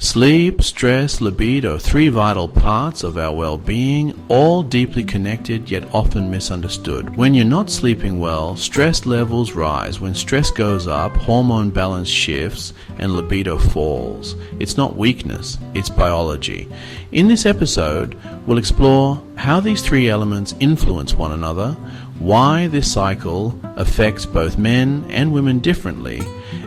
Sleep, stress, libido, three vital parts of our well-being, all deeply connected yet often misunderstood. When you're not sleeping well, stress levels rise. When stress goes up, hormone balance shifts and libido falls. It's not weakness, it's biology. In this episode, we'll explore how these three elements influence one another, why this cycle affects both men and women differently,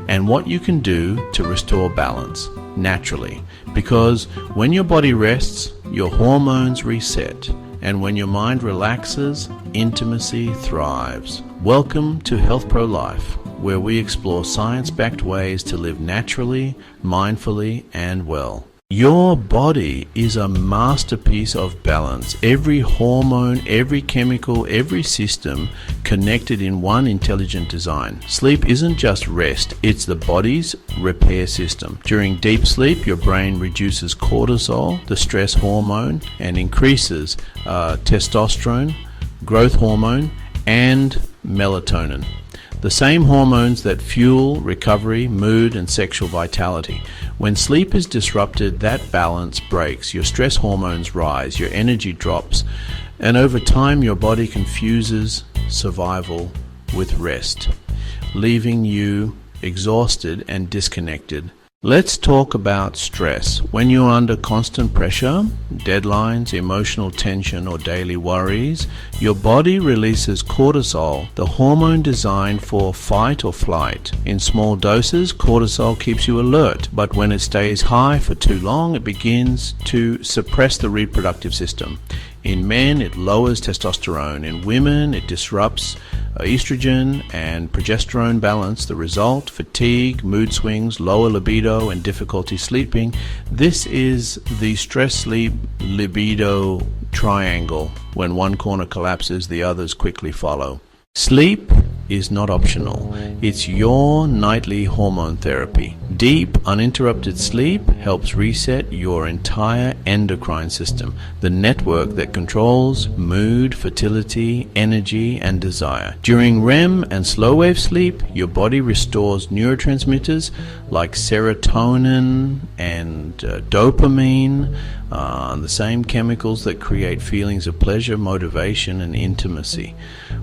and what you can do to restore balance naturally, because when your body rests, your hormones reset, and when your mind relaxes, intimacy thrives. Welcome to HealthProLife, where we explore science-backed ways to live naturally, mindfully, and well. Your body is a masterpiece of balance. Every hormone, every chemical, every system connected in one intelligent design. Sleep isn't just rest, it's the body's repair system. During deep sleep, your brain reduces cortisol, the stress hormone, and increases testosterone, growth hormone, and melatonin. The same hormones that fuel recovery, mood, and sexual vitality. When sleep is disrupted, that balance breaks. Your stress hormones rise, your energy drops, and over time your body confuses survival with rest, leaving you exhausted and disconnected. Let's talk about stress. When you're under constant pressure, deadlines, emotional tension, or daily worries, your body releases cortisol, the hormone designed for fight or flight. In small doses, cortisol keeps you alert, but when it stays high for too long, it begins to suppress the reproductive system. In men, it lowers testosterone. In women, it disrupts estrogen and progesterone balance. The result, fatigue, mood swings, lower libido, and difficulty sleeping. This is the stress-sleep-libido triangle. When one corner collapses, the others quickly follow. Sleep is not optional. It's your nightly hormone therapy. Deep, uninterrupted sleep helps reset your entire endocrine system, the network that controls mood, fertility, energy, and desire. During REM and slow-wave sleep, your body restores neurotransmitters like serotonin and dopamine, the same chemicals that create feelings of pleasure, motivation, and intimacy.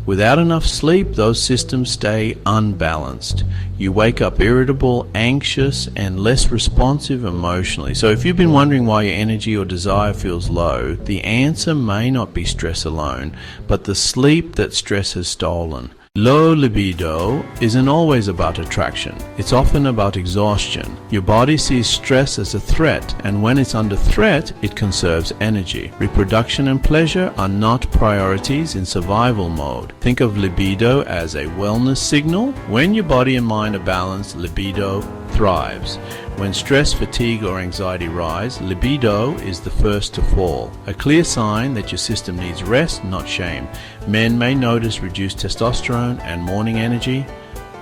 Without enough sleep, those systems stay unbalanced. You wake up irritable, anxious, and less responsive emotionally. So if you've been wondering why your energy or desire feels low, the answer may not be stress alone, but the sleep that stress has stolen. Low libido isn't always about attraction. It's often about exhaustion. Your body sees stress as a threat, and when it's under threat, it conserves energy. Reproduction and pleasure are not priorities in survival mode. Think of libido as a wellness signal. When your body and mind are balanced, libido thrives. When stress, fatigue, or anxiety rise, libido is the first to fall. A clear sign that your system needs rest, not shame. Men may notice reduced testosterone and morning energy.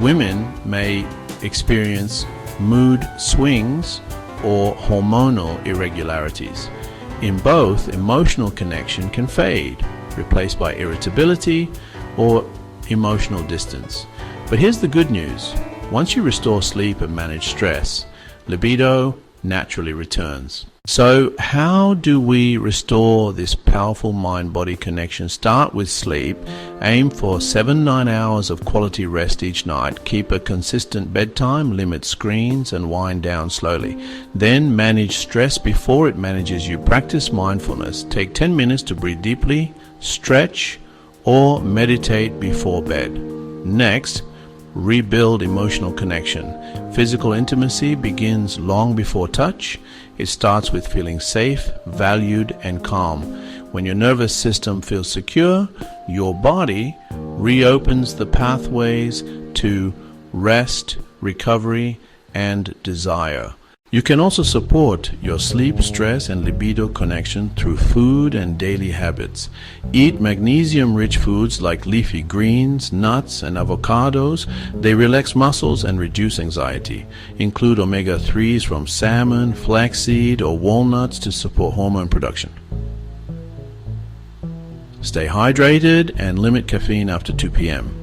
Women may experience mood swings or hormonal irregularities. In both, emotional connection can fade, replaced by irritability or emotional distance. But here's the good news. Once you restore sleep and manage stress, libido naturally returns. So how do we restore this powerful mind-body connection? Start with sleep. Aim for 7-9 hours of quality rest each night. Keep a consistent bedtime, limit screens, and wind down slowly. Then manage stress before it manages you. Practice mindfulness. Take 10 minutes to breathe deeply, stretch, or meditate before bed. Next, rebuild emotional connection. Physical intimacy begins long before touch. It starts with feeling safe, valued, and calm. When your nervous system feels secure, your body reopens the pathways to rest, recovery, and desire. You can also support your sleep, stress, and libido connection through food and daily habits. Eat magnesium-rich foods like leafy greens, nuts, and avocados. They relax muscles and reduce anxiety. Include omega-3s from salmon, flaxseed, or walnuts to support hormone production. Stay hydrated and limit caffeine after 2 p.m.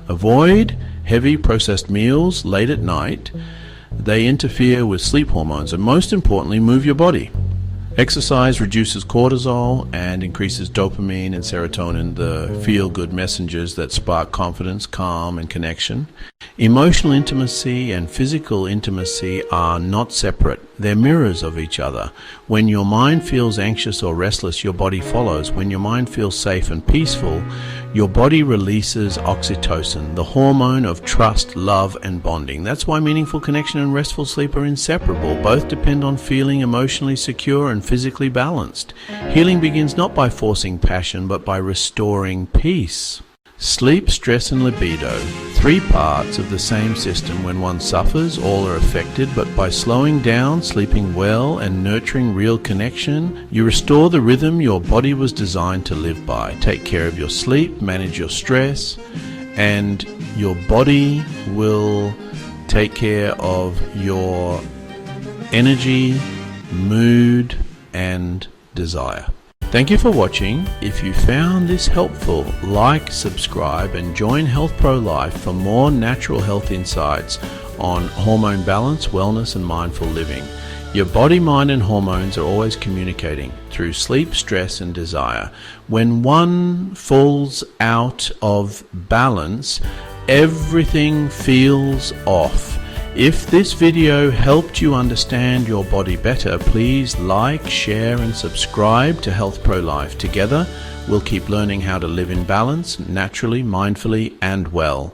Avoid heavy processed meals late at night. They interfere with sleep hormones and, most importantly, move your body. Exercise reduces cortisol and increases dopamine and serotonin, the feel-good messengers that spark confidence, calm, and connection. Emotional intimacy and physical intimacy are not separate. They're mirrors of each other. When your mind feels anxious or restless, your body follows. When your mind feels safe and peaceful, your body releases oxytocin, the hormone of trust, love, and bonding. That's why meaningful connection and restful sleep are inseparable. Both depend on feeling emotionally secure and physically balanced. Healing begins not by forcing passion, but by restoring peace. Sleep, stress, and libido, three parts of the same system. When one suffers, all are affected, but by slowing down, sleeping well, and nurturing real connection, you restore the rhythm your body was designed to live by. Take care of your sleep, manage your stress, and your body will take care of your energy, mood, and desire. Thank you for watching. If you found this helpful, like, subscribe, and join HealthProLife for more natural health insights on hormone balance, wellness, and mindful living. Your body, mind, and hormones are always communicating through sleep, stress, and desire. When one falls out of balance, everything feels off. If this video helped you understand your body better, please like, share, and subscribe to HealthProLife. Together, we'll keep learning how to live in balance, naturally, mindfully, and well.